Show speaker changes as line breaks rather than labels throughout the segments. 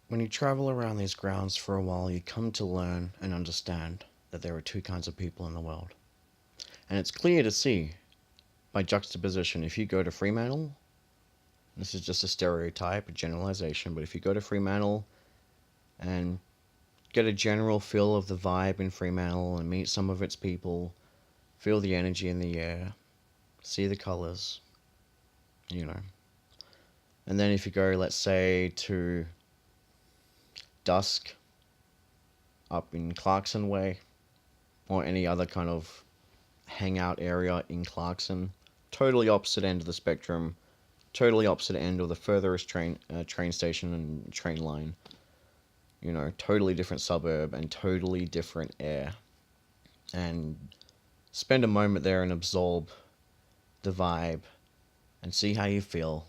When you travel around these grounds for a while, you come to learn and understand that there are two kinds of people in the world. And it's clear to see by juxtaposition. If you go to Fremantle, this is just a stereotype, a generalization, but if you go to Fremantle and get a general feel of the vibe in Fremantle and meet some of its people, feel the energy in the air, see the colours, you know. And then if you go, let's say, to Dusk up in Clarkson Way or any other kind of hangout area in Clarkson, totally opposite end of the spectrum, totally opposite end of the furthest train station and train line. You know, totally different suburb and totally different air. And spend a moment there and absorb the vibe and see how you feel.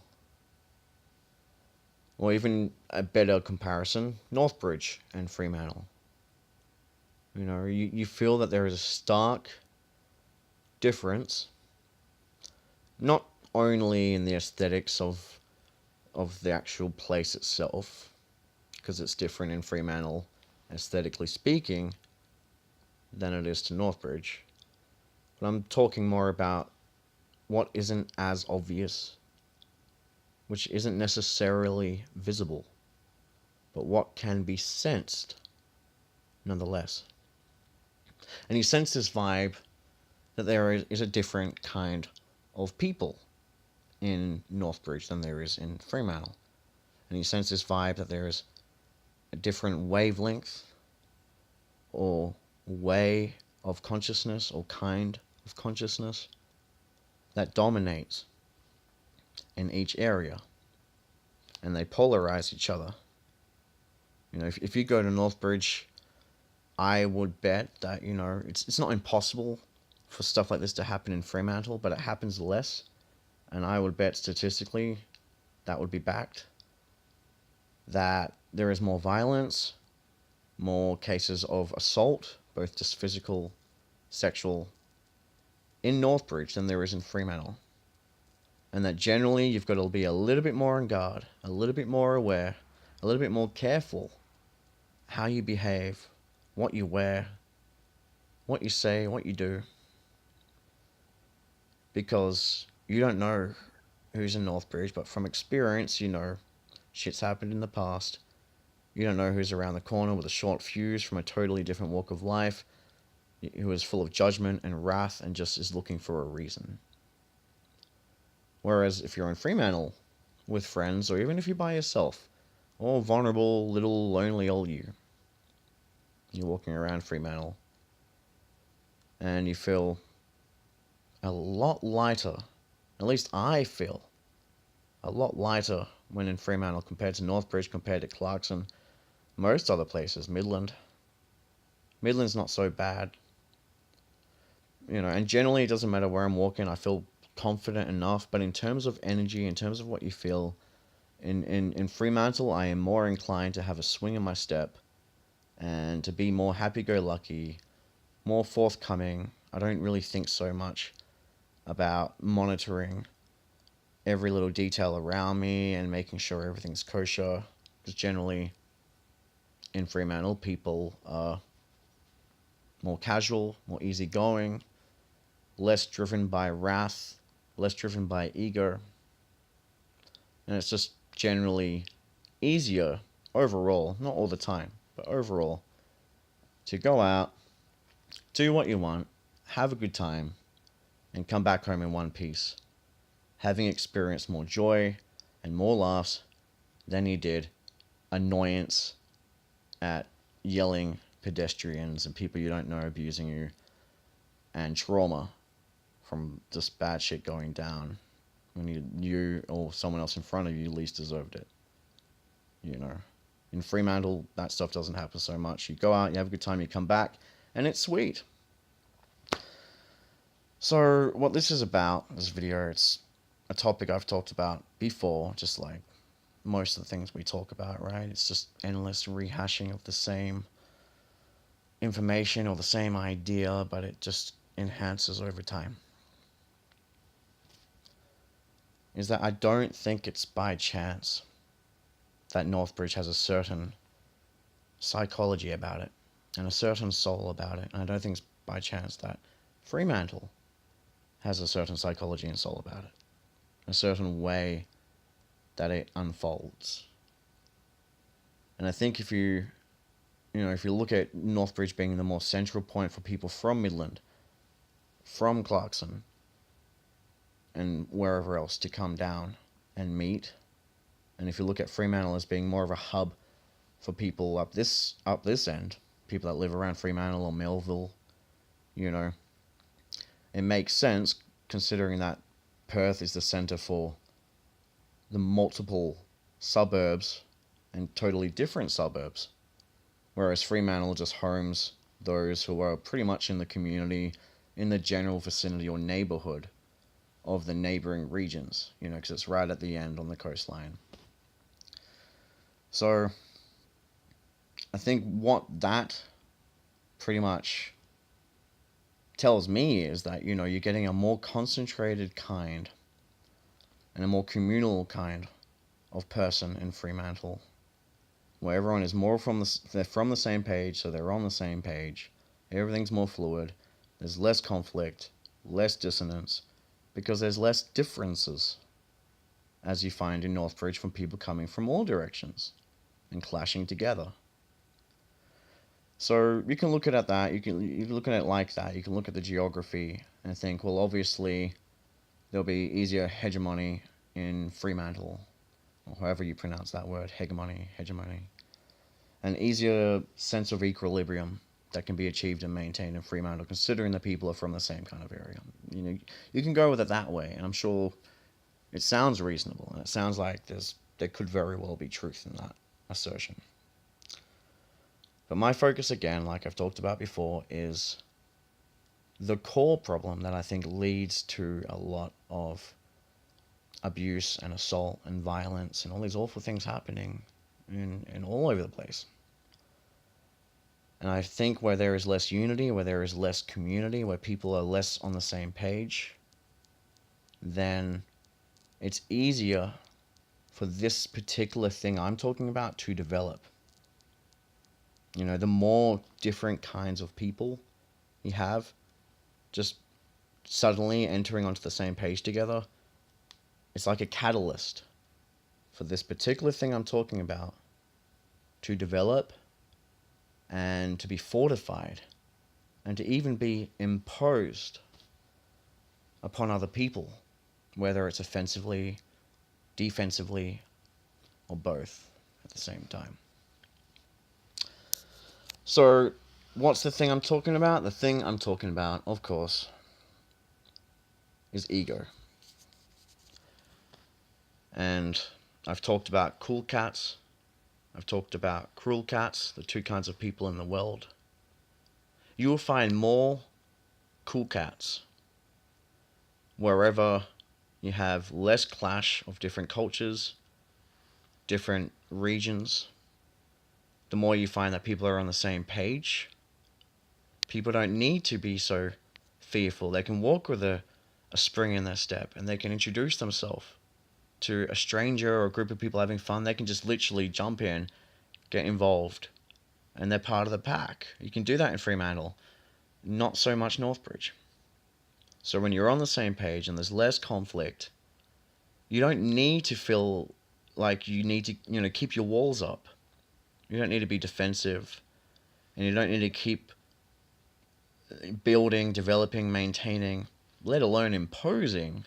Or even a better comparison, Northbridge and Fremantle. You know, you feel that there is a stark difference, not only in the aesthetics of the actual place itself, because it's different in Fremantle, aesthetically speaking, than it is to Northbridge. But I'm talking more about what isn't as obvious, which isn't necessarily visible, but what can be sensed nonetheless. And you sense this vibe that there is a different kind of people in Northbridge than there is in Fremantle. And you sense this vibe that there is a different wavelength or way of consciousness or kind of consciousness that dominates in each area, and they polarize each other. You know, if you go to Northbridge, I would bet that, you know, it's not impossible for stuff like this to happen in Fremantle, but it happens less, and I would bet statistically that would be backed, that there is more violence, more cases of assault, both just physical, sexual, in Northbridge than there is in Fremantle. And that generally you've got to be a little bit more on guard, a little bit more aware, a little bit more careful how you behave, what you wear, what you say, what you do. Because you don't know who's in Northbridge, but from experience, you know shit's happened in the past. You don't know who's around the corner with a short fuse from a totally different walk of life, who is full of judgment and wrath and just is looking for a reason. Whereas if you're in Fremantle with friends, or even if you're by yourself, or vulnerable, little, lonely old you're walking around Fremantle, and you feel a lot lighter. At least I feel a lot lighter when in Fremantle compared to Northbridge, compared to Clarkson. Most other places, Midland's not so bad. You know, and generally it doesn't matter where I'm walking, I feel confident enough. But in terms of energy, in terms of what you feel, in Fremantle, I am more inclined to have a swing in my step and to be more happy-go-lucky, more forthcoming. I don't really think so much about monitoring every little detail around me and making sure everything's kosher. Because generally, in Fremantle, people are more casual, more easygoing, less driven by wrath, less driven by ego. And it's just generally easier overall, not all the time, but overall, to go out, do what you want, have a good time, and come back home in one piece, having experienced more joy and more laughs than you did annoyance at yelling pedestrians and people you don't know abusing you, and trauma from just bad shit going down when you or someone else in front of you least deserved it. You know, in Fremantle, that stuff doesn't happen so much. You go out, you have a good time, you come back, and it's sweet. So what this is about, this video, it's a topic I've talked about before, just like most of the things we talk about, right? It's just endless rehashing of the same information or the same idea, but it just enhances over time. Is that I don't think it's by chance that Northbridge has a certain psychology about it and a certain soul about it. And I don't think it's by chance that Fremantle has a certain psychology and soul about it, a certain way that it unfolds. And I think if you look at Northbridge being the more central point for people from Midland, from Clarkson, and wherever else to come down and meet, and if you look at Fremantle as being more of a hub for people up this end, people that live around Fremantle or Melville, it makes sense considering that Perth is the centre for the multiple suburbs and totally different suburbs, whereas Fremantle just homes those who are pretty much in the community, in the general vicinity or neighbourhood of the neighbouring regions, because it's right at the end on the coastline. So I think what that pretty much tells me is that, you're getting a more concentrated kind and a more communal kind of person in Fremantle, where everyone is more they're from the same page, so they're on the same page. Everything's more fluid. There's less conflict, less dissonance, because there's less differences, as you find in Northbridge, from people coming from all directions and clashing together. So you can look at that. You can look at it like that. You can look at the geography and think, well, obviously there'll be easier hegemony in Fremantle, or however you pronounce that word, hegemony, an easier sense of equilibrium that can be achieved and maintained in Fremantle, considering the people are from the same kind of area. You can go with it that way, and I'm sure it sounds reasonable, and it sounds like there could very well be truth in that assertion. But my focus, again, like I've talked about before, is the core problem that I think leads to a lot of abuse and assault and violence and all these awful things happening in all over the place. And I think where there is less unity, where there is less community, where people are less on the same page, then it's easier for this particular thing I'm talking about to develop. The more different kinds of people you have just suddenly entering onto the same page together, it's like a catalyst for this particular thing I'm talking about to develop and to be fortified and to even be imposed upon other people, whether it's offensively, defensively, or both at the same time. So, what's the thing I'm talking about? The thing I'm talking about, of course, is ego. And I've talked about cool cats. I've talked about cruel cats, the two kinds of people in the world. You will find more cool cats wherever you have less clash of different cultures, different regions. The more you find that people are on the same page, people don't need to be so fearful. They can walk with a spring in their step, and they can introduce themselves to a stranger or a group of people having fun. They can just literally jump in, get involved, and they're part of the pack. You can do that in Fremantle. Not so much Northbridge. So when you're on the same page and there's less conflict, you don't need to feel like you need to, keep your walls up. You don't need to be defensive, and you don't need to keep building, developing, maintaining, let alone imposing,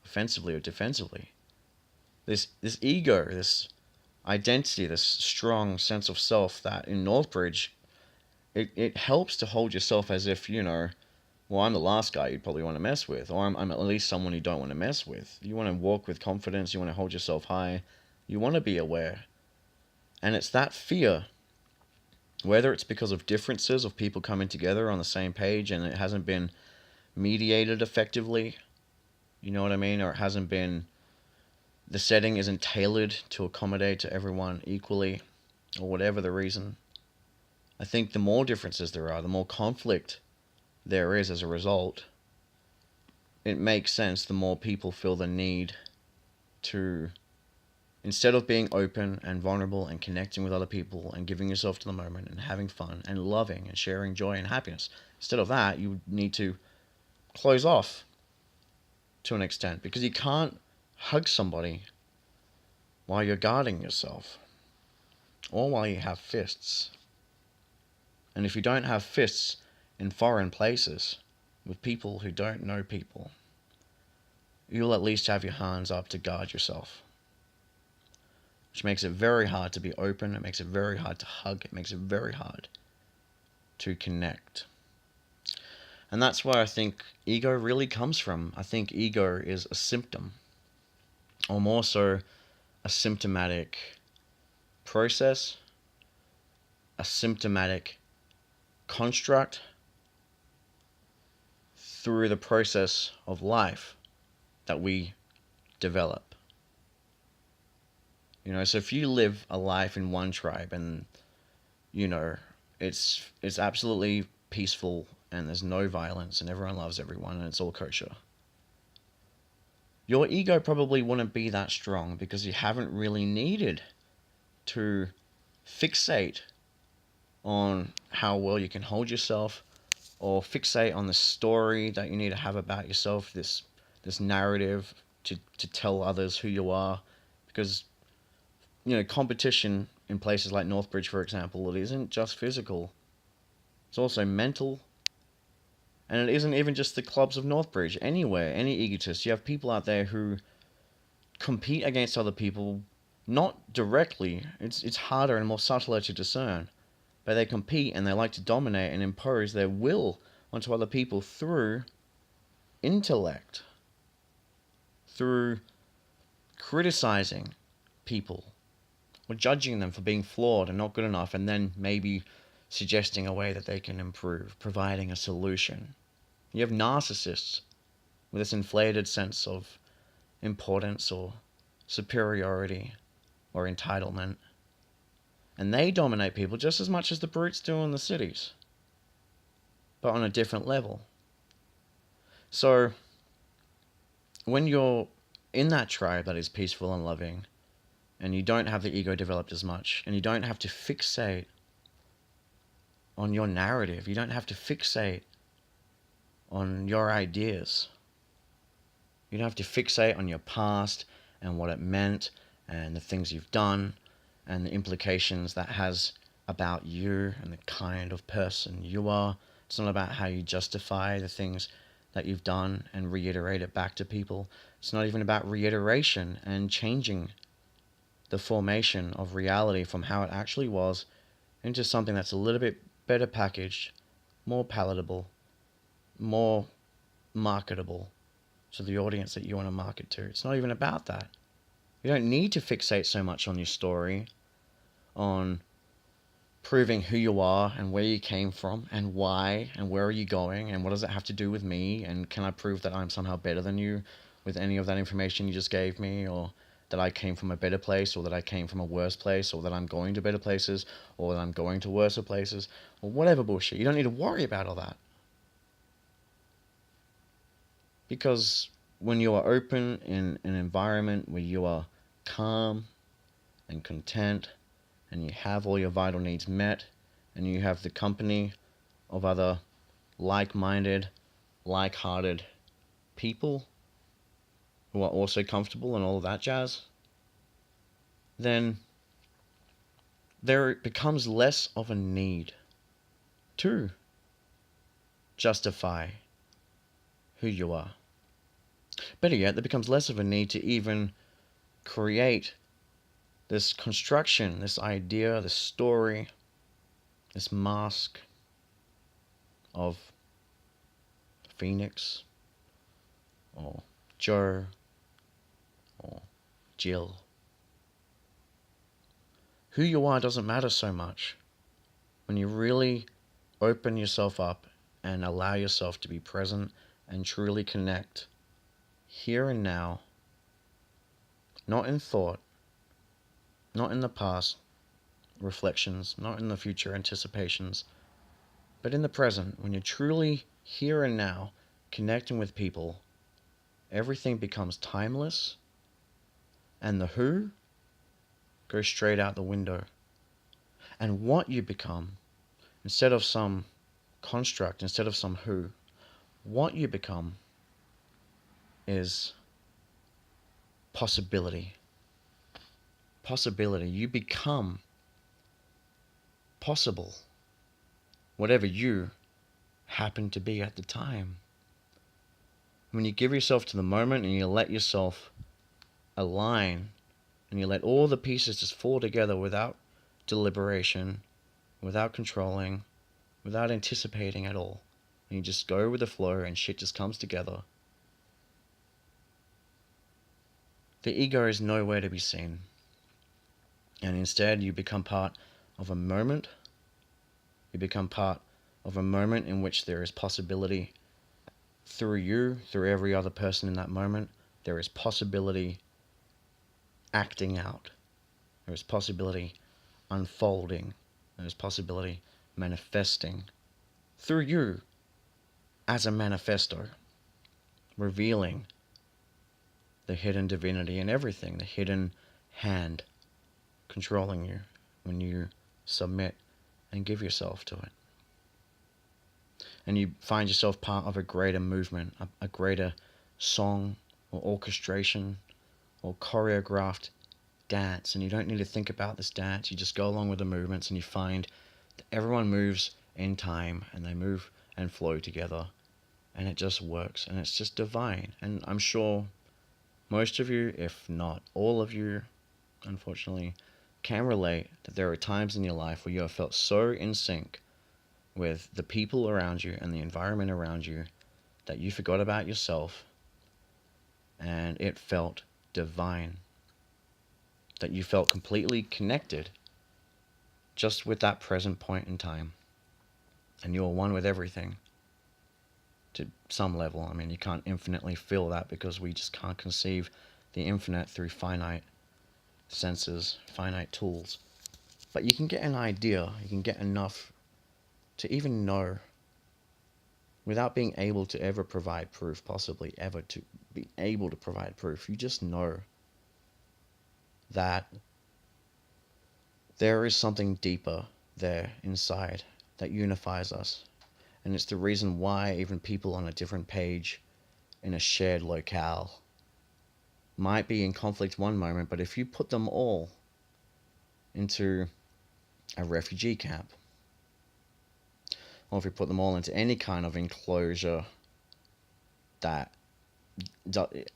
offensively or defensively. This ego, this identity, this strong sense of self that in Northbridge, it helps to hold yourself as if, well, I'm the last guy you'd probably want to mess with, or I'm at least someone you don't want to mess with. You want to walk with confidence, you want to hold yourself high, you want to be aware. And it's that fear, whether it's because of differences of people coming together on the same page and it hasn't been mediated effectively, you know what I mean, or it hasn't been, the setting isn't tailored to accommodate to everyone equally, or whatever the reason. I think the more differences there are, the more conflict there is as a result, it makes sense the more people feel the need to Instead of being open and vulnerable and connecting with other people and giving yourself to the moment and having fun and loving and sharing joy and happiness, instead of that, you need to close off to an extent, because you can't hug somebody while you're guarding yourself or while you have fists. And if you don't have fists in foreign places with people who don't know people, you'll at least have your hands up to guard yourself. Which makes it very hard to be open, it makes it very hard to hug, it makes it very hard to connect. And that's where I think ego really comes from. I think ego is a symptom, or more so, a symptomatic process, a symptomatic construct through the process of life that we develop. So if you live a life in one tribe and, it's absolutely peaceful and there's no violence and everyone loves everyone and it's all kosher, your ego probably wouldn't be that strong because you haven't really needed to fixate on how well you can hold yourself, or fixate on the story that you need to have about yourself, this narrative to tell others who you are. Because competition in places like Northbridge, for example, it isn't just physical, it's also mental. And it isn't even just the clubs of Northbridge. Anywhere, any egotist, you have people out there who compete against other people, not directly. It's harder and more subtler to discern. But they compete and they like to dominate and impose their will onto other people through intellect, through criticizing people, or judging them for being flawed and not good enough, and then maybe suggesting a way that they can improve, providing a solution. You have narcissists with this inflated sense of importance or superiority or entitlement, and they dominate people just as much as the brutes do in the cities, but on a different level. So when you're in that tribe that is peaceful and loving, and you don't have the ego developed as much, and you don't have to fixate on your narrative, you don't have to fixate on your ideas, you don't have to fixate on your past and what it meant and the things you've done and the implications that has about you and the kind of person you are. It's not about how you justify the things that you've done and reiterate it back to people. It's not even about reiteration and changing the formation of reality from how it actually was into something that's a little bit better packaged, more palatable, more marketable to the audience that you want to market to. It's not even about that. You don't need to fixate so much on your story, on proving who you are and where you came from and why and where are you going and what does it have to do with me, and can I prove that I'm somehow better than you with any of that information you just gave me, or that I came from a better place, or that I came from a worse place, or that I'm going to better places, or that I'm going to worse places, or whatever bullshit. You don't need to worry about all that. Because when you are open in an environment where you are calm and content, and you have all your vital needs met, and you have the company of other like-minded, like-hearted people who are also comfortable and all of that jazz, then there becomes less of a need to justify who you are. Better yet, there becomes less of a need to even create this construction, this idea, this story, this mask of Phoenix or Joe or Jill. Who you are doesn't matter so much when you really open yourself up and allow yourself to be present and truly connect here and now, not in thought, not in the past reflections, not in the future anticipations, but in the present. When you're truly here and now connecting with people, everything becomes timeless, and the who go straight out the window. And what you become, instead of some construct, instead of some who, what you become is possibility. Possibility. You become possible. Whatever you happen to be at the time. When you give yourself to the moment and you let yourself align and you let all the pieces just fall together without deliberation, without controlling, without anticipating at all, and you just go with the flow and shit just comes together, the ego is nowhere to be seen. And instead you become part of a moment. You become part of a moment in which there is possibility through you, through every other person in that moment. There is possibility acting out. There is possibility unfolding. There is possibility manifesting through you as a manifesto, revealing the hidden divinity in everything, the hidden hand controlling you when you submit and give yourself to it. And you find yourself part of a greater movement, a greater song or orchestration or choreographed dance. And you don't need to think about this dance, you just go along with the movements and you find that everyone moves in time and they move and flow together. And it just works and it's just divine. And I'm sure most of you, if not all of you, unfortunately, can relate that there are times in your life where you have felt so in sync with the people around you and the environment around you that you forgot about yourself, and it felt divine. That you felt completely connected just with that present point in time. And you are one with everything to some level. I mean, you can't infinitely feel that because we just can't conceive the infinite through finite senses, finite tools. But you can get an idea, you can get enough to even know, without being able to ever provide proof, possibly ever to be able to provide proof, you just know that there is something deeper there inside that unifies us. And it's the reason why even people on a different page in a shared locale might be in conflict one moment, but if you put them all into a refugee camp, or if you put them all into any kind of enclosure that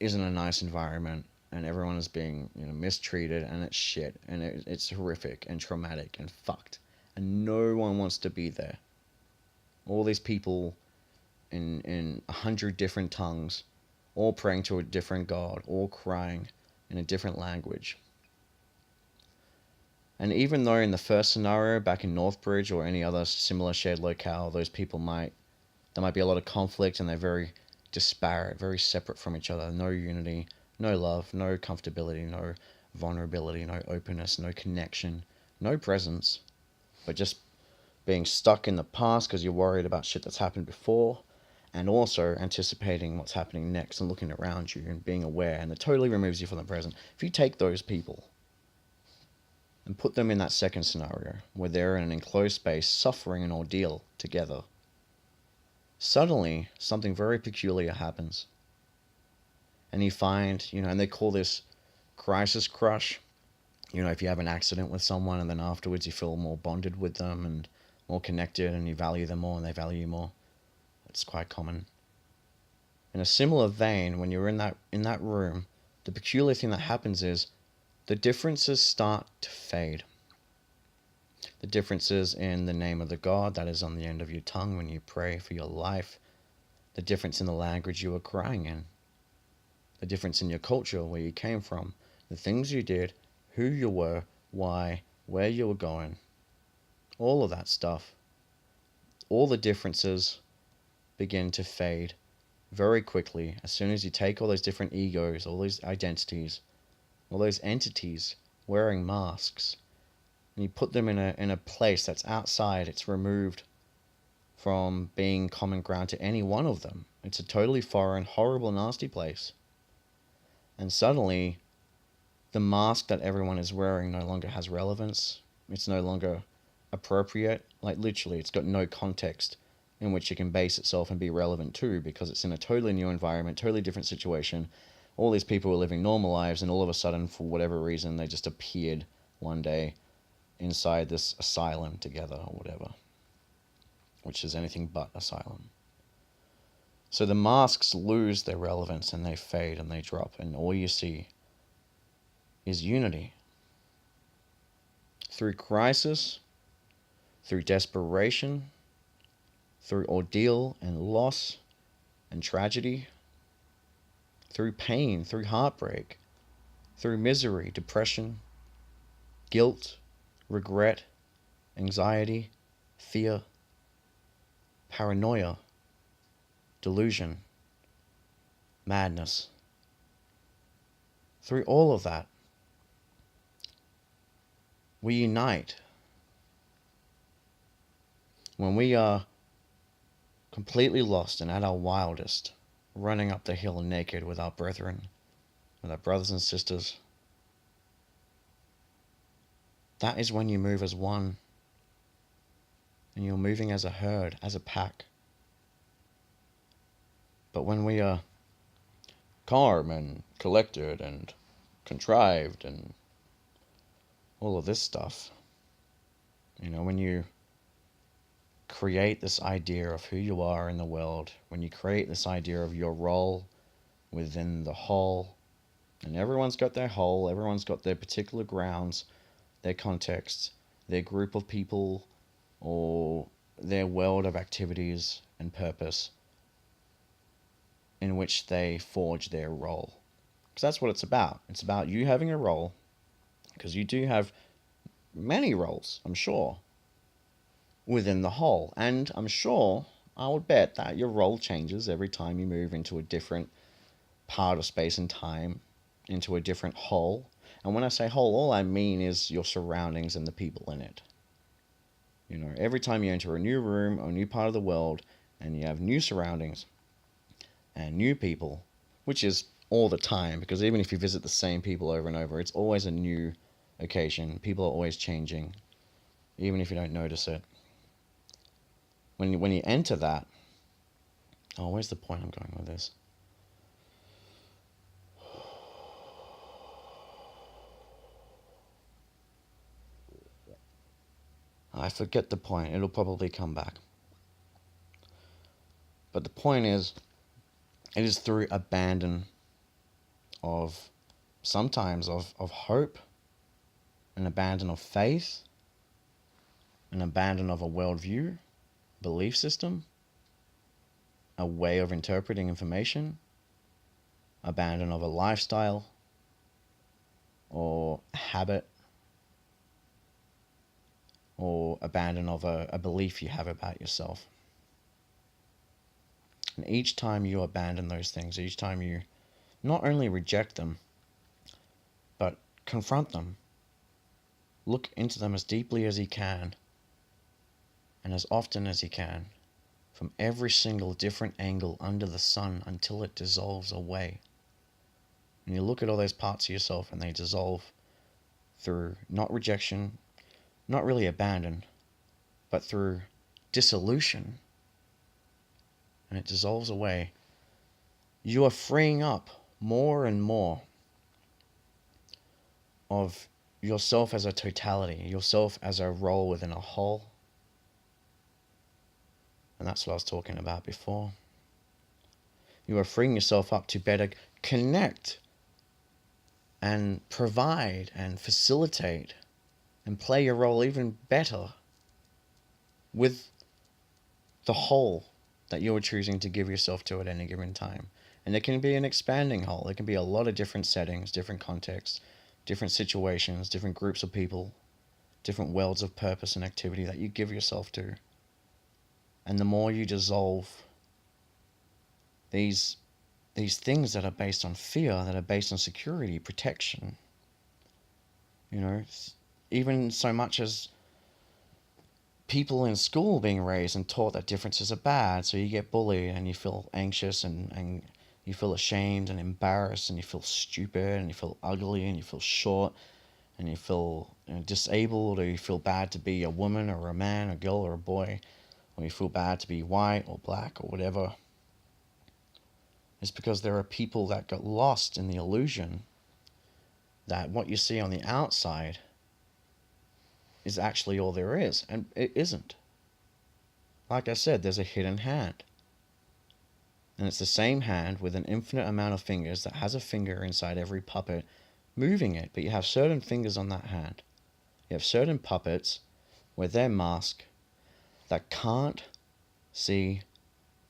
isn't a nice environment and everyone is being mistreated and it's shit and it's horrific and traumatic and fucked and no one wants to be there, all these people in 100 different tongues, all praying to a different god, all crying in a different language. And even though in the first scenario back in Northbridge or any other similar shared locale, those people there might be a lot of conflict and they're very disparate, very separate from each other. No unity, no love, no comfortability, no vulnerability, no openness, no connection, no presence, but just being stuck in the past because you're worried about shit that's happened before, and also anticipating what's happening next and looking around you and being aware, and it totally removes you from the present. If you take those people and put them in that second scenario where they're in an enclosed space suffering an ordeal together, suddenly something very peculiar happens. And you find, and they call this crisis crush. If you have an accident with someone and then afterwards you feel more bonded with them and more connected and you value them more and they value you more. It's quite common. In a similar vein, when you're in that room, the peculiar thing that happens is the differences start to fade. The differences in the name of the God that is on the end of your tongue when you pray for your life. The difference in the language you are crying in. The difference in your culture, where you came from. The things you did, who you were, why, where you were going. All of that stuff. All the differences begin to fade very quickly as soon as you take all those different egos, all those identities, all those entities wearing masks, and you put them in a place that's outside, it's removed from being common ground to any one of them. It's a totally foreign, horrible, nasty place. And suddenly The mask that everyone is wearing no longer has relevance. It's no longer appropriate. Like, literally, it's got no context in which it can base itself and be relevant to, because it's in a totally new environment, totally different situation. All these people were living normal lives, and all of a sudden, for whatever reason, they just appeared one day inside this asylum together or whatever, which is anything but asylum. So the masks lose their relevance and they fade and they drop, and all you see is unity. Through crisis, through desperation, through ordeal and loss and tragedy, through pain, through heartbreak, through misery, depression, guilt, regret, anxiety, fear, paranoia, delusion, madness. Through all of that, we unite. When we are completely lost and at our wildest, running up the hill naked with our brethren, with our brothers and sisters, that is when you move as one, and you're moving as a herd, as a pack. But when we are calm and collected and contrived and all of this stuff, when you create this idea of who you are in the world, when you create this idea of your role within the whole, and everyone's got their whole, everyone's got their particular grounds, their context, their group of people, or their world of activities and purpose in which they forge their role. Because that's what it's about. It's about you having a role, because you do have many roles, I'm sure, within the whole. And I'm sure, I would bet that your role changes every time you move into a different part of space and time, into a different whole. And when I say whole, all I mean is your surroundings and the people in it. Every time you enter a new room or a new part of the world, and you have new surroundings and new people, which is all the time, because even if you visit the same people over and over, it's always a new occasion. People are always changing, even if you don't notice it. When you enter that, where's the point I'm going with this? I forget the point. It'll probably come back. But the point is, it is through abandon of, sometimes of hope, an abandon of faith, an abandon of a worldview, belief system, a way of interpreting information, abandon of a lifestyle or habit, or abandon of a belief you have about yourself. And each time you abandon those things, each time you not only reject them, but confront them, look into them as deeply as you can, and as often as you can, from every single different angle under the sun until it dissolves away. And you look at all those parts of yourself and they dissolve through not rejection, not really abandon, but through dissolution. And it dissolves away. You are freeing up more and more of yourself as a totality, yourself as a role within a whole. And that's what I was talking about before. You are freeing yourself up to better connect and provide and facilitate and play your role even better with the whole that you're choosing to give yourself to at any given time. And it can be an expanding whole. It can be a lot of different settings, different contexts, different situations, different groups of people, different worlds of purpose and activity that you give yourself to. And the more you dissolve these things that are based on fear, that are based on security, protection, even so much as people in school being raised and taught that differences are bad, so you get bullied and you feel anxious and You feel ashamed and embarrassed, and you feel stupid, and you feel ugly, and you feel short, and you feel disabled, or you feel bad to be a woman or a man, a girl or a boy, or you feel bad to be white or black or whatever. It's because there are people that got lost in the illusion that what you see on the outside is actually all there is, and it isn't. Like I said, there's a hidden hand. And it's the same hand with an infinite amount of fingers that has a finger inside every puppet moving it. But you have certain fingers on that hand. You have certain puppets with their mask that can't see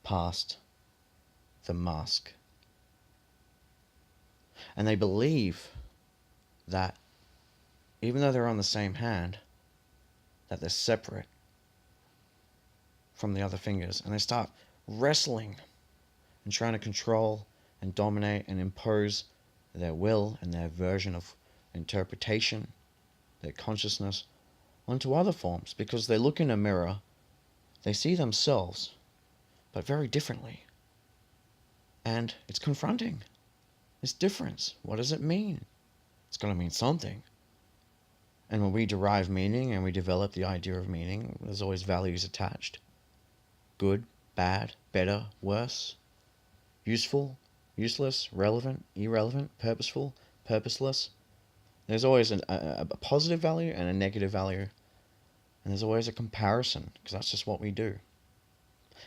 past the mask. And they believe that even though they're on the same hand, that they're separate from the other fingers. And they start wrestling and trying to control and dominate and impose their will and their version of interpretation, their consciousness, onto other forms, because they look in a mirror, they see themselves, but very differently. And it's confronting. This difference, what does it mean? It's going to mean something. And when we derive meaning and we develop the idea of meaning, there's always values attached. Good, bad, better, worse, useful, useless, relevant, irrelevant, purposeful, purposeless. There's always a positive value and a negative value. And there's always a comparison, because that's just what we do.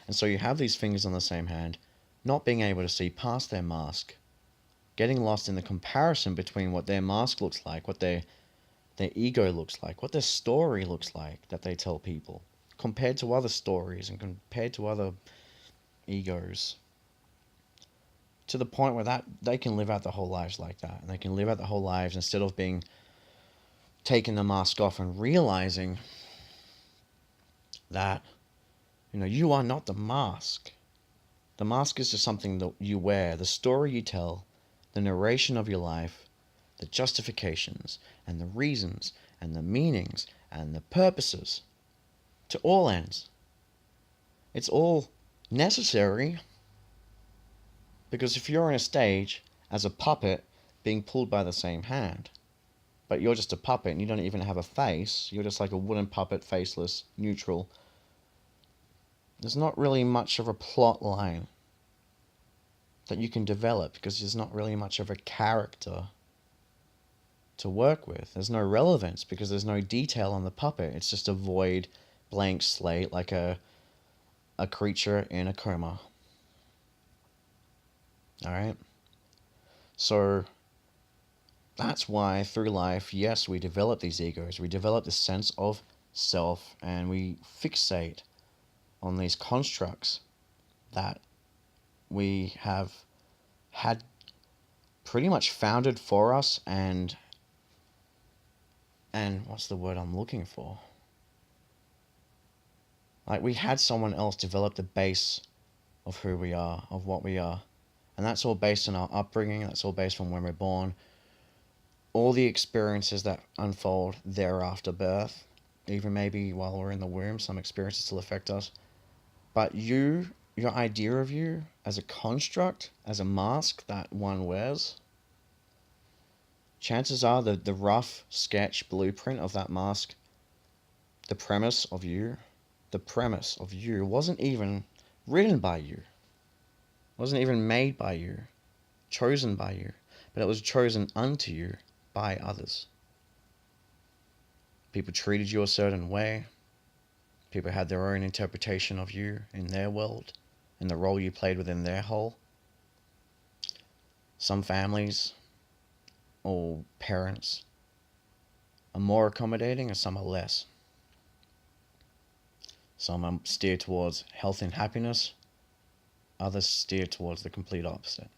And so you have these fingers on the same hand, not being able to see past their mask, getting lost in the comparison between what their mask looks like, what their ego looks like, what their story looks like that they tell people, compared to other stories and compared to other egos. To the point where that they can live out their whole lives like that. And they can live out their whole lives instead of being taking the mask off and realizing that, you are not the mask. The mask is just something that you wear, the story you tell, the narration of your life, the justifications and the reasons and the meanings and the purposes to all ends. It's all necessary, because if you're on a stage as a puppet being pulled by the same hand, but you're just a puppet and you don't even have a face, you're just like a wooden puppet, faceless, neutral, there's not really much of a plot line that you can develop, because there's not really much of a character to work with. There's no relevance because there's no detail on the puppet. It's just a void, blank slate, like a creature in a coma. Alright? So that's why through life, yes, we develop these egos. We develop this sense of self, and we fixate on these constructs that we have had pretty much founded for us, and what's the word I'm looking for? Like, we had someone else develop the base of who we are, of what we are. And that's all based on our upbringing, that's all based on when we're born. All the experiences that unfold thereafter birth, even maybe while we're in the womb, some experiences still affect us. But your idea of you as a construct, as a mask that one wears, chances are that the rough sketch blueprint of that mask, the premise of you wasn't even written by you, wasn't even made by you, chosen by you, but it was chosen unto you by others. People treated you a certain way. People had their own interpretation of you in their world, and the role you played within their whole. Some families or parents are more accommodating, and some are less. Some are steered towards health and happiness, others steer towards the complete opposite.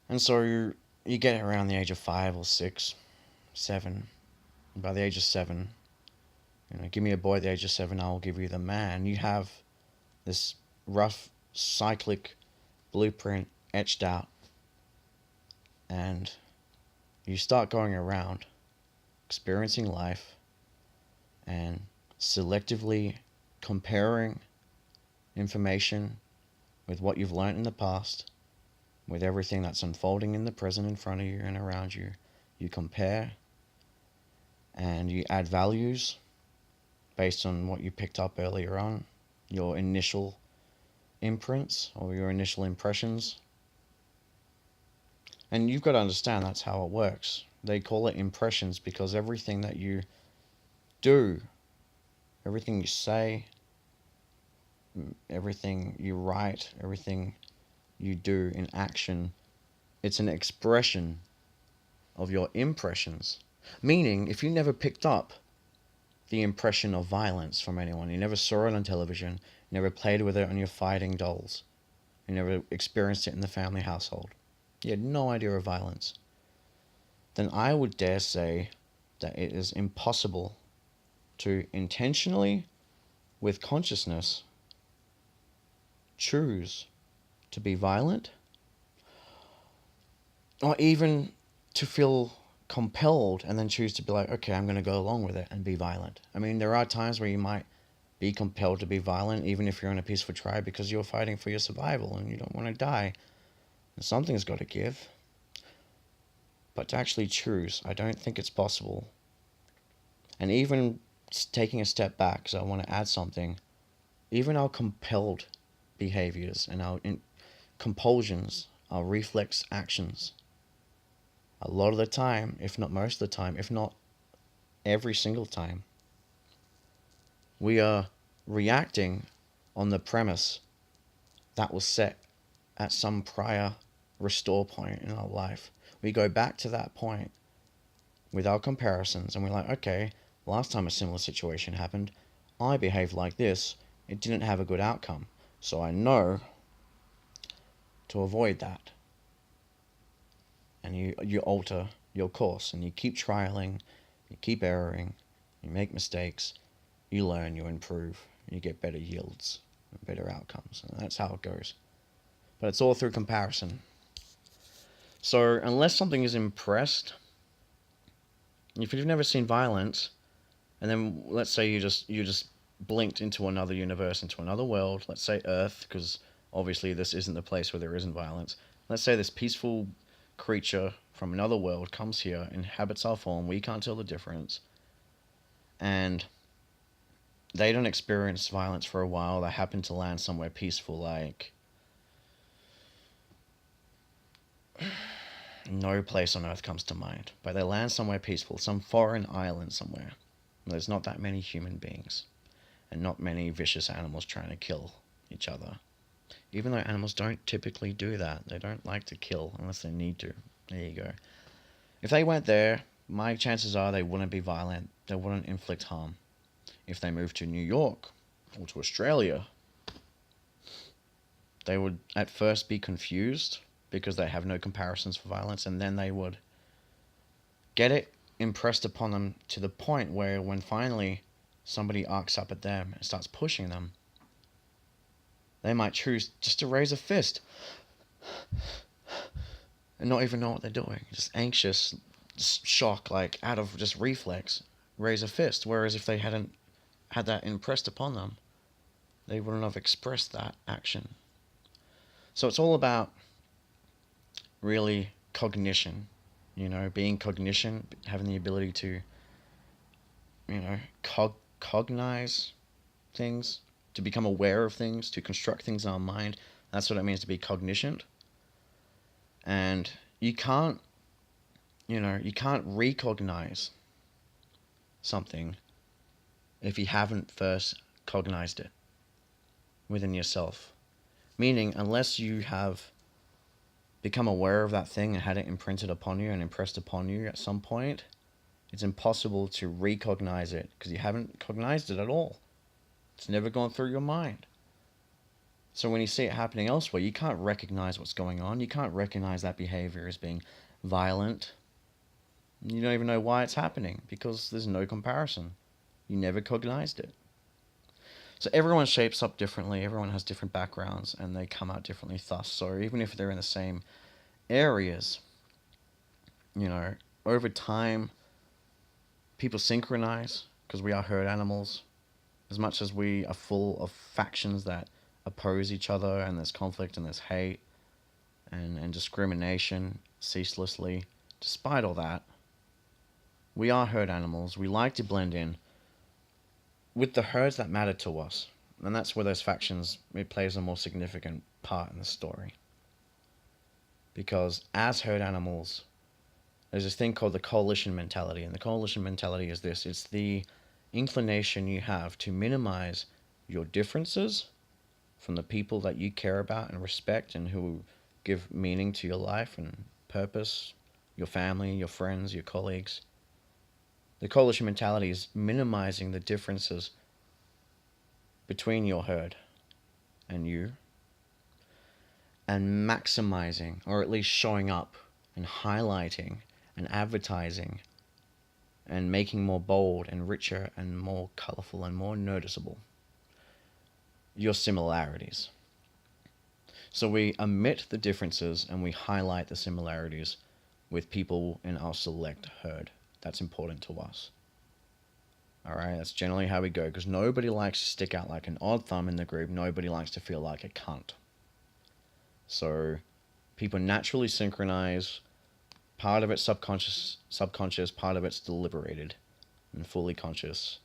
And so you get around the age of 5 or 6, 7. And by the age of 7, give me a boy at the age of 7, I will give you the man. You have this rough cyclic blueprint etched out, and you start going around experiencing life and selectively comparing information with what you've learnt in the past, with everything that's unfolding in the present in front of you and around you. You compare and you add values based on what you picked up earlier on, your initial imprints or your initial impressions. And you've got to understand that's how it works. They call it impressions because everything that you do, everything you say, everything you write, everything you do in action, it's an expression of your impressions. Meaning, if you never picked up the impression of violence from anyone, you never saw it on television, you never played with it on your fighting dolls, you never experienced it in the family household, you had no idea of violence, then I would dare say that it is impossible to intentionally, with consciousness, choose to be violent, or even to feel compelled and then choose to be like, okay, I'm going to go along with it and be violent. I mean, there are times where you might be compelled to be violent, even if you're in a peaceful tribe, because you're fighting for your survival and you don't want to die. Something's got to give. But to actually choose, I don't think it's possible. And even taking a step back, because I want to add something, even our compelled behaviors and our compulsions, our reflex actions, a lot of the time, if not most of the time, if not every single time, we are reacting on the premise that was set at some prior restore point in our life. We go back to that point with our comparisons and we're like, okay, last time a similar situation happened, I behaved like this, it didn't have a good outcome. So I know to avoid that. And you alter your course and you keep trialing, you keep erroring, you make mistakes, you learn, you improve, you get better yields and better outcomes. And that's how it goes. But it's all through comparison. So unless something is impressed, if you've never seen violence, and then let's say you just blinked into another universe, into another world, let's say Earth, because obviously this isn't the place where there isn't violence. Let's say this peaceful creature from another world comes here, inhabits our form, we can't tell the difference, and they don't experience violence for a while, they happen to land somewhere peaceful, like no place on Earth comes to mind, but they land somewhere peaceful, some foreign island somewhere. There's not that many human beings, and not many vicious animals trying to kill each other. Even though animals don't typically do that. They don't like to kill unless they need to. There you go. If they went there, my chances are they wouldn't be violent. They wouldn't inflict harm. If they moved to New York or to Australia, they would at first be confused because they have no comparisons for violence, and then they would get it impressed upon them to the point where when finally somebody arcs up at them and starts pushing them, they might choose just to raise a fist and not even know what they're doing. Just anxious, just shock, like out of just reflex, raise a fist. Whereas if they hadn't had that impressed upon them, they wouldn't have expressed that action. So it's all about really cognition, being cognition, having the ability to, cognize things, to become aware of things, to construct things in our mind. That's what it means to be cogniscient. And you can't recognize something if you haven't first cognized it within yourself. Meaning, unless you have become aware of that thing and had it imprinted upon you and impressed upon you at some point, it's impossible to recognize it because you haven't cognized it at all. It's never gone through your mind. So when you see it happening elsewhere, you can't recognize what's going on. You can't recognize that behavior as being violent. You don't even know why it's happening because there's no comparison. You never cognized it. So everyone shapes up differently. Everyone has different backgrounds and they come out differently thus. So even if they're in the same areas, over time, people synchronize because we are herd animals. As much as we are full of factions that oppose each other, and there's conflict and there's hate and discrimination ceaselessly. Despite all that, we are herd animals. We like to blend in with the herds that matter to us. And that's where those factions, it plays a more significant part in the story. Because as herd animals, there's this thing called the coalition mentality. And the coalition mentality is this: it's the inclination you have to minimize your differences from the people that you care about and respect and who give meaning to your life and purpose, your family, your friends, your colleagues. The coalition mentality is minimizing the differences between your herd and you, and maximizing, or at least showing up and highlighting and advertising and making more bold and richer and more colorful and more noticeable your similarities. So we omit the differences and we highlight the similarities with people in our select herd. That's important to us. Alright, that's generally how we go, because nobody likes to stick out like an odd thumb in the group. Nobody likes to feel like a cunt. So people naturally synchronize. Part of it's subconscious, part of it's deliberated and fully conscious.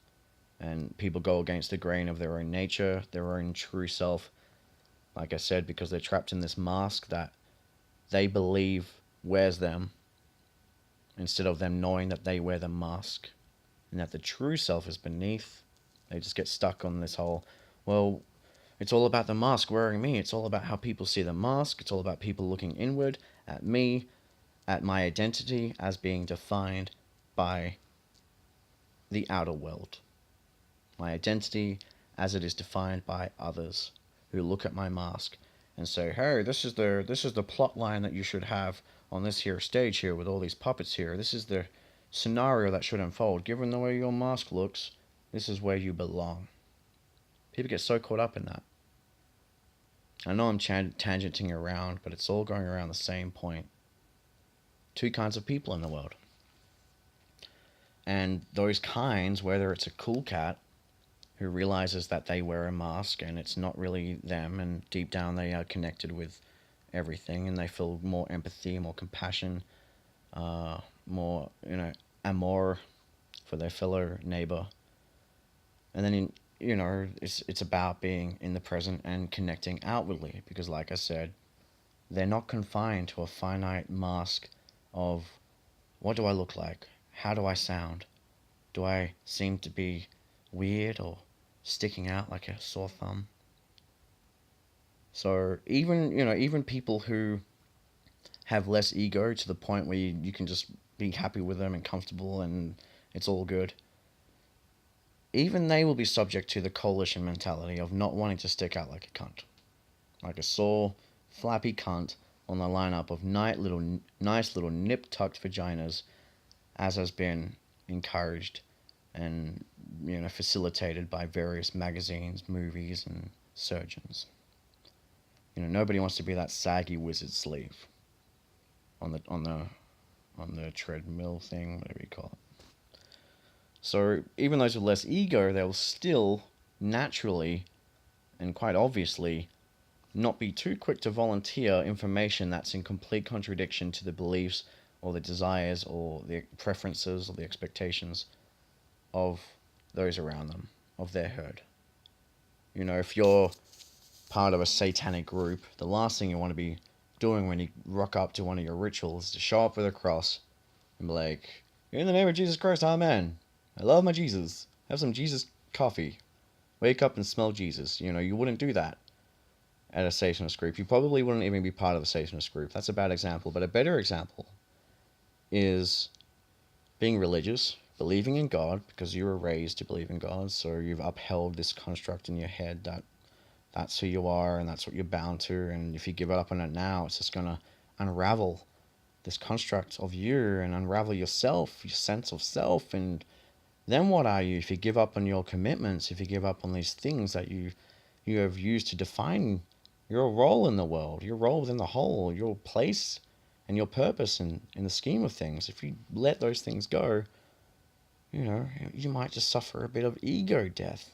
And people go against the grain of their own nature, their own true self. Like I said, because they're trapped in this mask that they believe wears them, instead of them knowing that they wear the mask and that the true self is beneath. They just get stuck on this whole, well, it's all about the mask wearing me. It's all about how people see the mask. It's all about people looking inward at me, at my identity as being defined by the outer world. My identity as it is defined by others who look at my mask and say, hey, this is the plot line that you should have on this here stage here with all these puppets here. This is the scenario that should unfold. Given the way your mask looks, this is where you belong. People get so caught up in that. I know I'm tangenting around, but it's all going around the same point. Two kinds of people in the world. And those kinds, whether it's a cool cat who realizes that they wear a mask and it's not really them, and deep down they are connected with everything and they feel more empathy, more compassion, more, amour for their fellow neighbor. And then, it's about being in the present and connecting outwardly, because like I said, they're not confined to a finite mask of what do I look like? How do I sound? Do I seem to be weird or sticking out like a sore thumb? So even people who have less ego, to the point where you can just be happy with them and comfortable and it's all good, even they will be subject to the coalition mentality of not wanting to stick out like a cunt. Like a sore, flappy cunt on the lineup of nice little nip-tucked vaginas, as has been encouraged and facilitated by various magazines, movies, and surgeons. Nobody wants to be that saggy wizard sleeve on the treadmill thing, whatever you call it. So even those with less ego, they'll still naturally and quite obviously not be too quick to volunteer information that's in complete contradiction to the beliefs or the desires or the preferences or the expectations of those around them, of their herd. If you're part of a satanic group, the last thing you want to be doing when you rock up to one of your rituals is to show up with a cross and be like, in the name of Jesus Christ, amen. I love my Jesus. Have some Jesus coffee. Wake up and smell Jesus. You wouldn't do that at a Satanist group. You probably wouldn't even be part of a Satanist group. That's a bad example. But a better example is being religious, believing in God, because you were raised to believe in God, so you've upheld this construct in your head that that's who you are and that's what you're bound to, and if you give up on it now, it's just going to unravel this construct of you and unravel yourself, your sense of self. And then what are you if you give up on your commitments, if you give up on these things that you have used to define your role in the world, your role within the whole, your place and your purpose in the scheme of things? If you let those things go, you might just suffer a bit of ego death.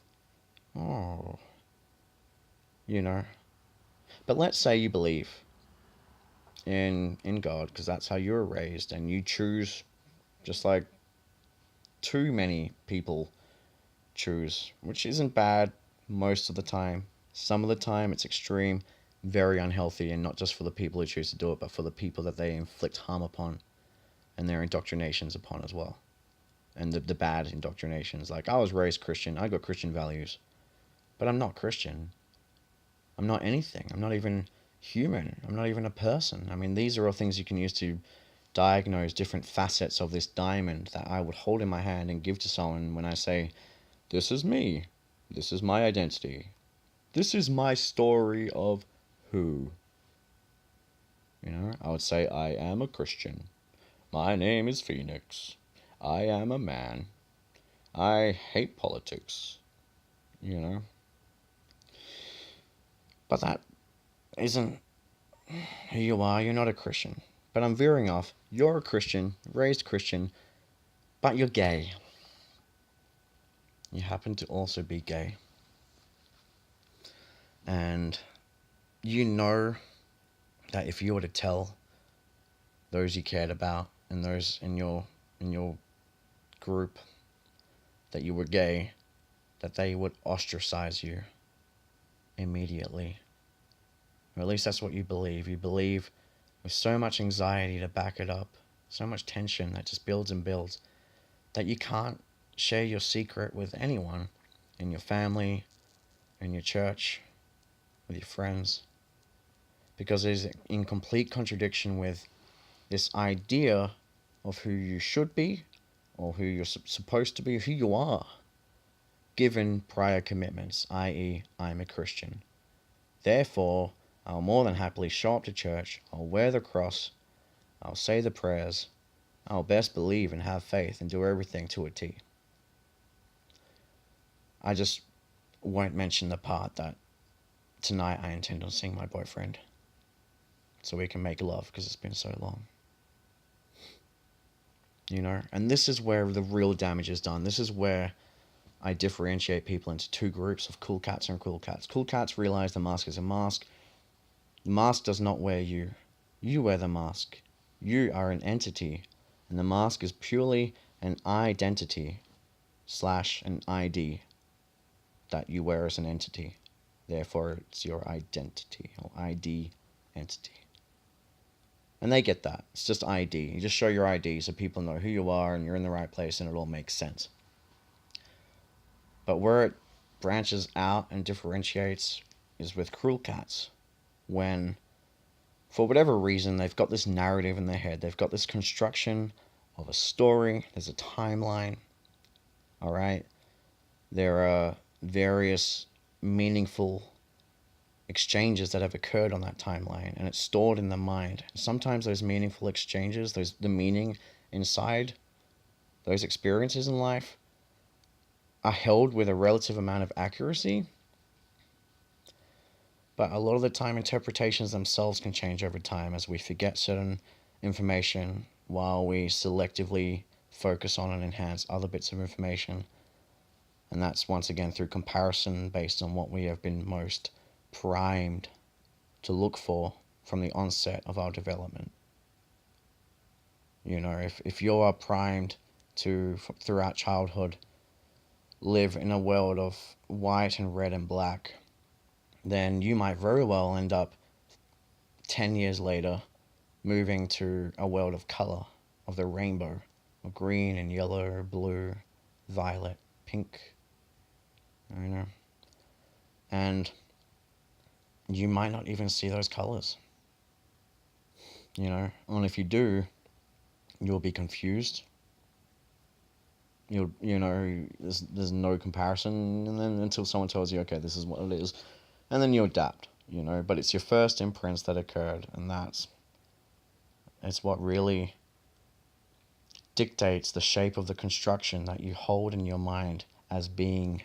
Oh. you know. But let's say you believe in God because that's how you were raised, and you choose just like too many people choose, which isn't bad most of the time. Some of the time it's extreme, very unhealthy, and not just for the people who choose to do it, but for the people that they inflict harm upon and their indoctrinations upon as well. And the bad indoctrinations. Like, I was raised Christian, I got Christian values, but I'm not Christian. I'm not anything. I'm not even human. I'm not even a person. I mean, these are all things you can use to diagnose different facets of this diamond that I would hold in my hand and give to someone when I say, this is me. This is my identity. This is my story of who. You know, I would say, I am a Christian. My name is Phoenix. I am a man. I hate politics. You know? But that isn't who you are. You're not a Christian. But I'm veering off. You're a Christian, raised Christian, but you're gay. You happen to also be gay. And you know that if you were to tell those you cared about and those in your group that you were gay, that they would ostracize you immediately. Or at least that's what you believe. You believe with so much anxiety to back it up, so much tension that just builds and builds, that you can't share your secret with anyone in your family, in your church, with your friends, because it is in complete contradiction with this idea of who you should be or who you're supposed to be, who you are, given prior commitments, i.e., I'm a Christian. Therefore, I'll more than happily show up to church, I'll wear the cross, I'll say the prayers, I'll best believe and have faith and do everything to a T. I just won't mention the part that tonight I intend on seeing my boyfriend so we can make love because it's been so long. You know, and this is where the real damage is done. This is where I differentiate people into two groups of cool cats and cool cats. Cool cats realize the mask is a mask. The mask does not wear you. You wear the mask. You are an entity, and the mask is purely an identity / an ID that you wear as an entity. Therefore, it's your identity or ID entity. And they get that. It's just ID. You just show your ID so people know who you are and you're in the right place and it all makes sense. But where it branches out and differentiates is with cruel cats. When, for whatever reason, they've got this narrative in their head. They've got this construction of a story. There's a timeline. Alright? There are various meaningful exchanges that have occurred on that timeline, and it's stored in the mind. Sometimes those meaningful exchanges, the meaning inside those experiences in life are held with a relative amount of accuracy, but a lot of the time interpretations themselves can change over time as we forget certain information while we selectively focus on and enhance other bits of information. And that's once again through comparison based on what we have been most primed to look for from the onset of our development. You know, if you are primed to, throughout childhood, live in a world of white and red and black, then you might very well end up 10 years later moving to a world of color, of the rainbow, of green and yellow, blue, violet, pink, you know, and you might not even see those colors, you know, and if you do, you'll be confused. There's no comparison, and then until someone tells you, okay, this is what it is, and then you adapt, you know, but it's your first imprints that occurred, and it's what really dictates the shape of the construction that you hold in your mind as being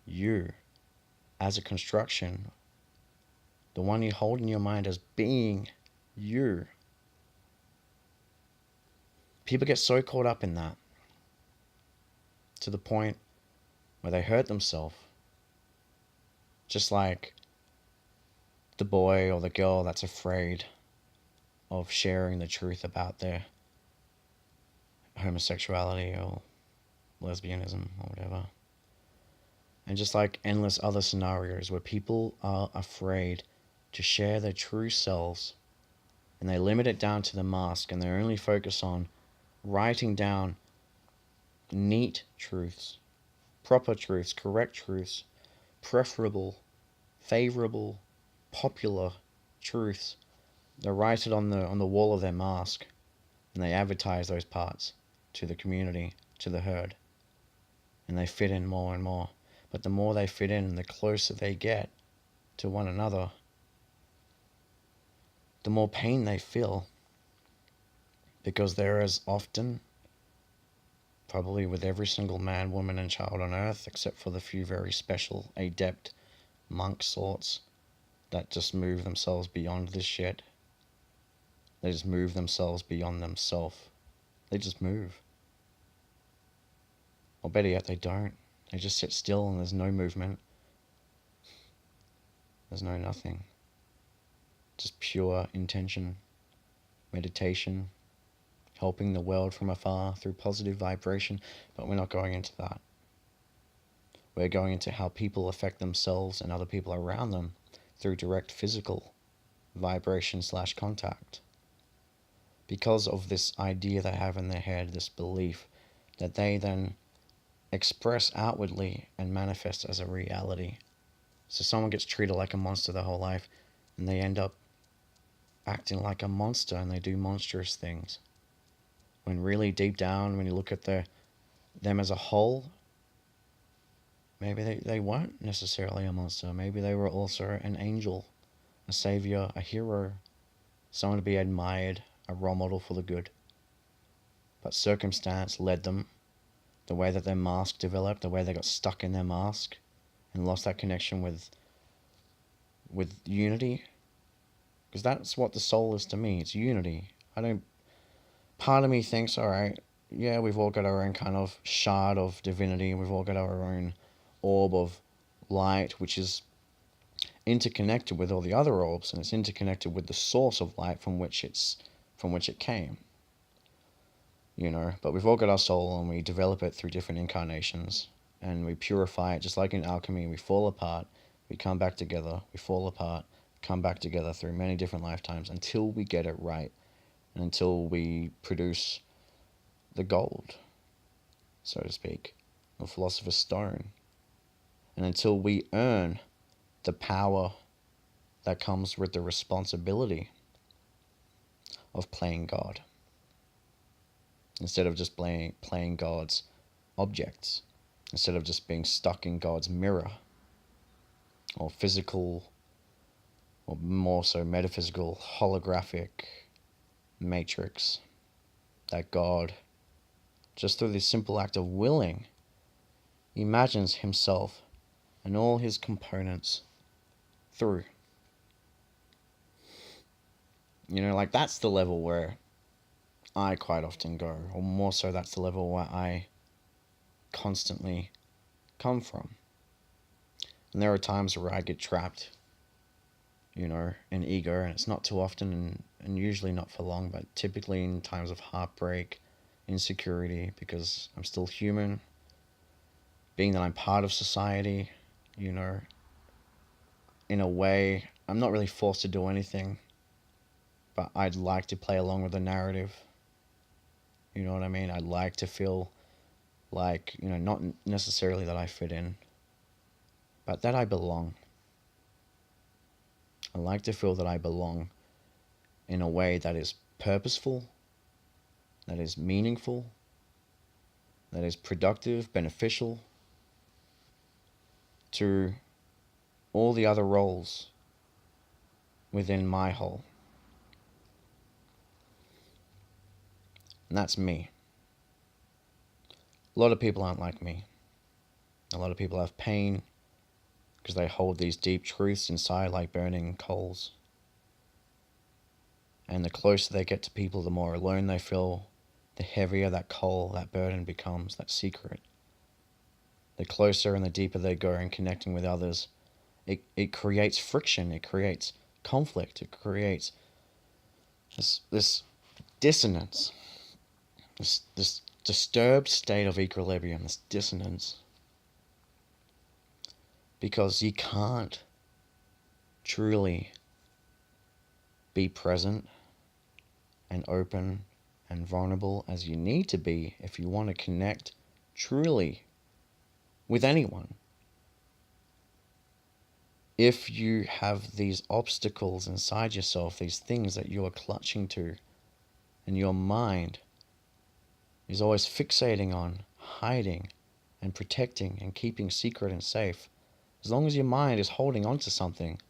you, as a construction, the one you hold in your mind as being you. People get so caught up in that to the point where they hurt themselves. Just like the boy or the girl that's afraid of sharing the truth about their homosexuality or lesbianism or whatever. And just like endless other scenarios where people are afraid to share their true selves, and they limit it down to the mask, and they only focus on writing down neat truths, proper truths, correct truths, preferable, favorable, popular truths. They write it on the wall of their mask, and they advertise those parts to the community, to the herd, and they fit in more and more. But the more they fit in, the closer they get to one another, the more pain they feel, because there is often, probably with every single man, woman, and child on earth, except for the few very special, adept monk sorts that just move themselves beyond this shit. They just move themselves beyond themselves. They just move. Or better yet, they don't. They just sit still and there's no movement. There's no nothing. Just pure intention, meditation, helping the world from afar through positive vibration. But we're not going into that. We're going into how people affect themselves and other people around them through direct physical vibration / contact. Because of this idea they have in their head, this belief that they then express outwardly and manifest as a reality. So someone gets treated like a monster their whole life, and they end up acting like a monster, and they do monstrous things. When really deep down, when you look at them as a whole, maybe they weren't necessarily a monster. Maybe they were also an angel, a savior, a hero, someone to be admired, a role model for the good. But circumstance led them, the way that their mask developed, the way they got stuck in their mask and lost that connection with unity. Because that's what the soul is to me. It's unity. Part of me thinks, alright, yeah, we've all got our own kind of shard of divinity. We've all got our own orb of light, which is interconnected with all the other orbs, and it's interconnected with the source of light from which it came. But we've all got our soul, and we develop it through different incarnations, and we purify it, just like in alchemy. We fall apart, we come back together, we fall apart, come back together through many different lifetimes until we get it right, and until we produce the gold, so to speak, the philosopher's stone, and until we earn the power that comes with the responsibility of playing God, instead of just playing God's objects, instead of just being stuck in God's mirror, or physical, or more so metaphysical, holographic matrix that God, just through this simple act of willing, imagines himself and all his components through. Like that's the level where I quite often go, or more so that's the level where I constantly come from. And there are times where I get trapped, in ego, and it's not too often and usually not for long, but typically in times of heartbreak, insecurity, because I'm still human, being that I'm part of society, in a way, I'm not really forced to do anything, but I'd like to play along with the narrative. You know what I mean? I'd like to feel like, not necessarily that I fit in, but that I belong. I like to feel that I belong in a way that is purposeful, that is meaningful, that is productive, beneficial to all the other roles within my whole. And that's me. A lot of people aren't like me. A lot of people have pain because they hold these deep truths inside like burning coals. And the closer they get to people, the more alone they feel, the heavier that coal, that burden becomes, that secret. The closer and the deeper they go in connecting with others, it creates friction, it creates conflict. It creates this dissonance, this disturbed state of equilibrium, this dissonance, because you can't truly be present and open and vulnerable as you need to be if you want to connect truly with anyone. If you have these obstacles inside yourself, these things that you are clutching to, and your mind is always fixating on, hiding and protecting and keeping secret and safe, as long as your mind is holding on to something,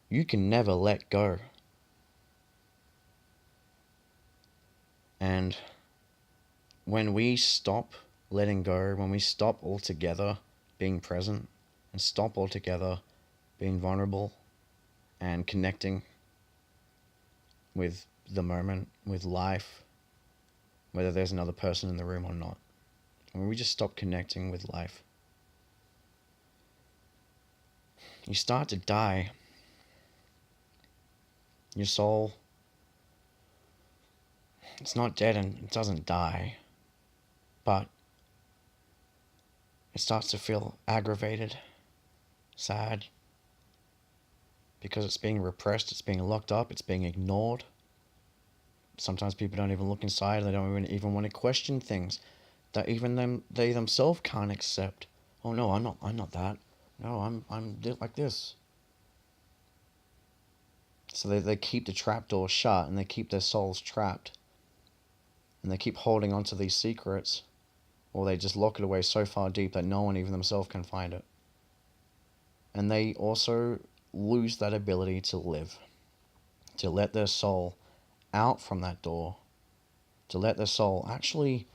you can never let go. And when we stop letting go, when we stop altogether being present and stop altogether being vulnerable and connecting with the moment, with life, whether there's another person in the room or not, when we just stop connecting with life, you start to die. Your soul, it's not dead and it doesn't die, but it starts to feel aggravated, sad, because it's being repressed, it's being locked up, it's being ignored. Sometimes people don't even look inside, they don't even want to question things that even they themselves can't accept. Oh no, I'm not that. No, I'm like this. So they keep the trap door shut and they keep their souls trapped. And they keep holding on to these secrets, or they just lock it away so far deep that no one, even themselves, can find it. And they also lose that ability to live, to let their soul out from that door, to let their soul actually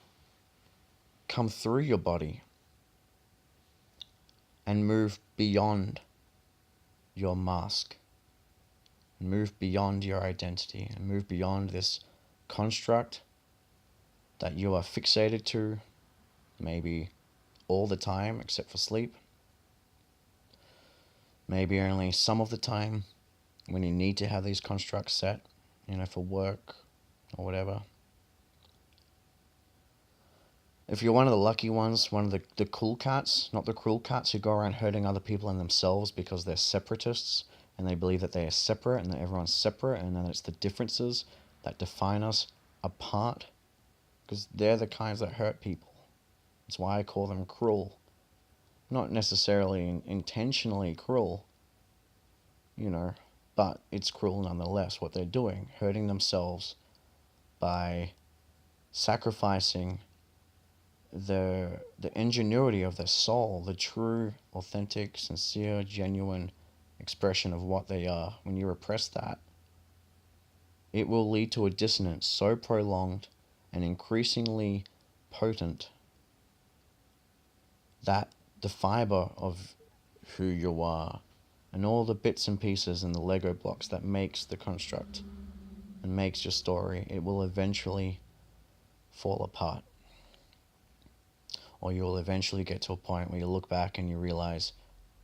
come through your body and move beyond your mask, and move beyond your identity, and move beyond this construct that you are fixated to, maybe all the time except for sleep, maybe only some of the time when you need to have these constructs set, for work or whatever. If you're one of the lucky ones, one of the cool cats, not the cruel cats who go around hurting other people and themselves because they're separatists and they believe that they are separate and that everyone's separate and that it's the differences that define us apart, because they're the kinds that hurt people. That's why I call them cruel. Not necessarily intentionally cruel, but it's cruel nonetheless what they're doing, hurting themselves by sacrificing the ingenuity of their soul, the true, authentic, sincere, genuine expression of what they are. When you repress that, it will lead to a dissonance so prolonged and increasingly potent that the fiber of who you are and all the bits and pieces and the Lego blocks that makes the construct and makes your story, it will eventually fall apart. Or you will eventually get to a point where you look back and you realize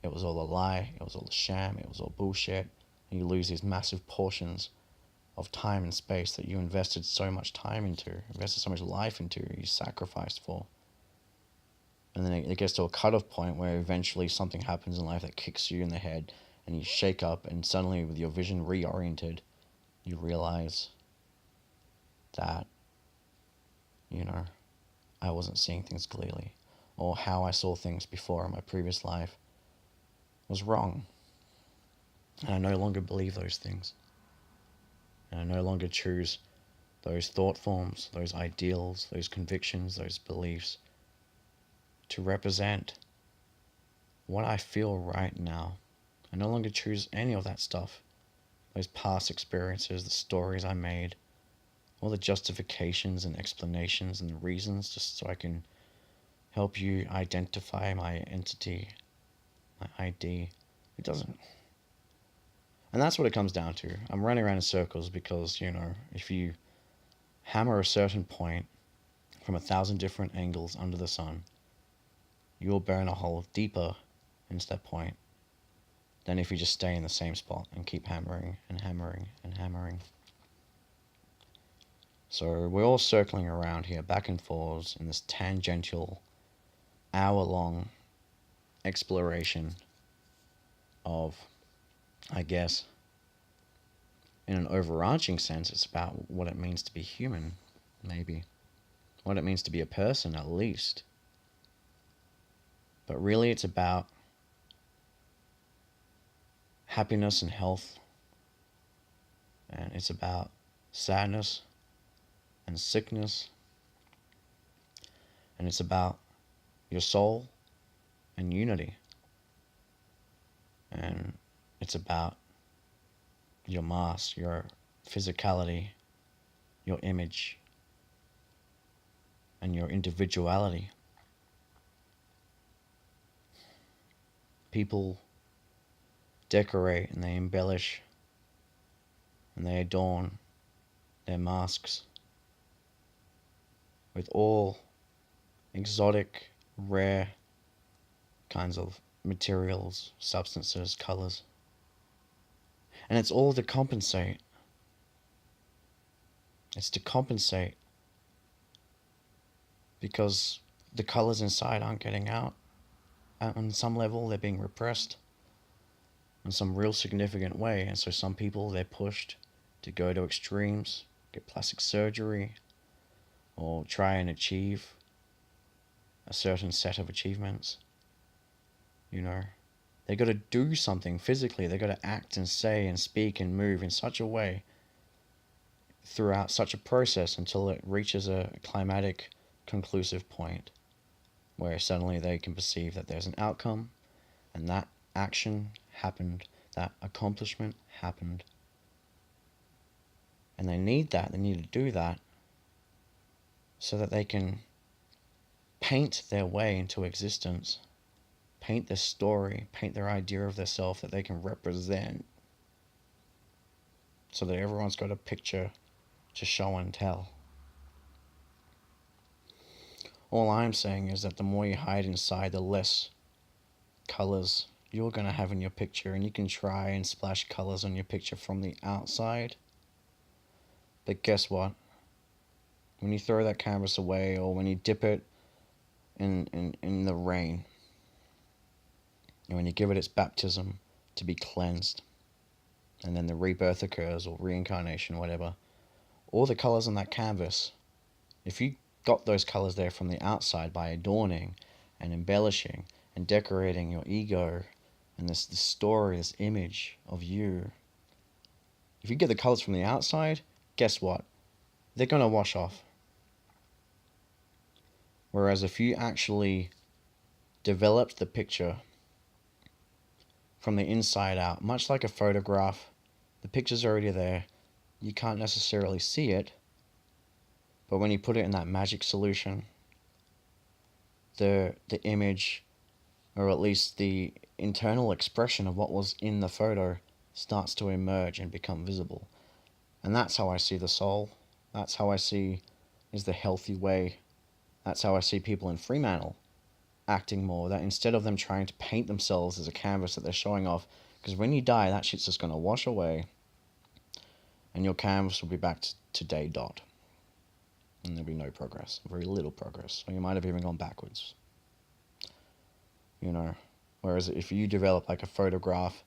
it was all a lie, it was all a sham, it was all bullshit, and you lose these massive portions of time and space that you invested so much time into, invested so much life into, you sacrificed for. And then it gets to a cutoff point where eventually something happens in life that kicks you in the head and you shake up, and suddenly with your vision reoriented, you realize that, I wasn't seeing things clearly, or how I saw things before in my previous life was wrong. And I no longer believe those things. And I no longer choose those thought forms, those ideals, those convictions, those beliefs to represent what I feel right now. I no longer choose any of that stuff. Those past experiences, the stories I made, all the justifications and explanations and the reasons, just so I can help you identify my entity, my ID. It doesn't. And that's what it comes down to. I'm running around in circles because, if you hammer a certain point from 1,000 different angles under the sun, you'll burn a hole deeper into that point. than if you just stay in the same spot and keep hammering and hammering and hammering. So we're all circling around here, back and forwards, in this tangential, hour-long exploration of, I guess, in an overarching sense, it's about what it means to be human, maybe. What it means to be a person, at least. But really, it's about happiness and health, and it's about sadness and sickness, and it's about your soul and unity, and it's about your mask, your physicality, your image, and your individuality. People decorate and they embellish and they adorn their masks with all exotic, rare kinds of materials, substances, colors. And it's all to compensate. It's to compensate because the colors inside aren't getting out. On some level, they're being repressed in some real significant way. And so some people, they're pushed to go to extremes, get plastic surgery, or try and achieve a certain set of achievements. You know, they got to do something physically. They got to act and say and speak and move in such a way throughout such a process until it reaches a climatic, conclusive point where suddenly they can perceive that there's an outcome and that action happened, that accomplishment happened. And they need that, they need to do that so that they can paint their way into existence, paint their story, paint their idea of their self that they can represent, so that everyone's got a picture to show and tell. All I'm saying is that the more you hide inside, the less colors you're going to have in your picture, and you can try and splash colors on your picture from the outside. But guess what? When you throw that canvas away, or when you dip it in the rain, and when you give it its baptism to be cleansed, and then the rebirth occurs, or reincarnation, whatever, all the colors on that canvas, if you got those colors there from the outside by adorning and embellishing and decorating your ego and this story, this image of you, if you get the colors from the outside, guess what? They're going to wash off. Whereas if you actually developed the picture from the inside out, much like a photograph, the picture's already there. You can't necessarily see it, but when you put it in that magic solution, the image, or at least the internal expression of what was in the photo, starts to emerge and become visible. And that's how I see the soul. That's how I see is the healthy way. That's how I see people in Fremantle acting more. That instead of them trying to paint themselves as a canvas that they're showing off, because when you die, that shit's just going to wash away, and your canvas will be back to day dot. And there'll be no progress, very little progress, or you might have even gone backwards. You know, whereas if you develop like a photograph,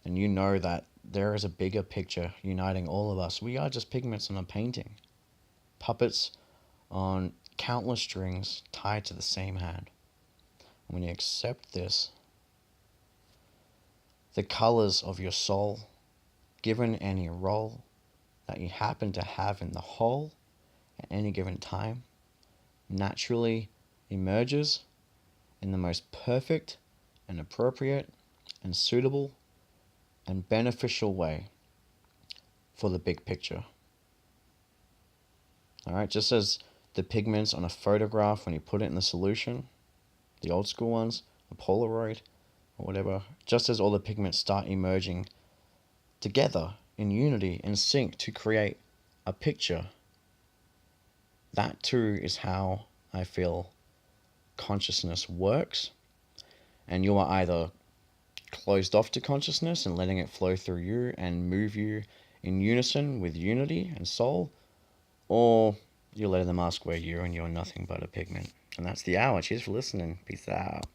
and you know that there is a bigger picture uniting all of us. We are just pigments on a painting, puppets on countless strings tied to the same hand. And when you accept this, the colors of your soul, given any role that you happen to have in the whole at any given time, naturally emerges in the most perfect and appropriate and suitable and beneficial way for the big picture. Alright, just as the pigments on a photograph, when you put it in the solution, the old school ones, a Polaroid or whatever, just as all the pigments start emerging together in unity, in sync to create a picture, that too is how I feel consciousness works. And you are either closed off to consciousness and letting it flow through you and move you in unison with unity and soul, or you're letting the mask wear you and you're nothing but a pigment. And that's the hour. Cheers for listening. Peace out.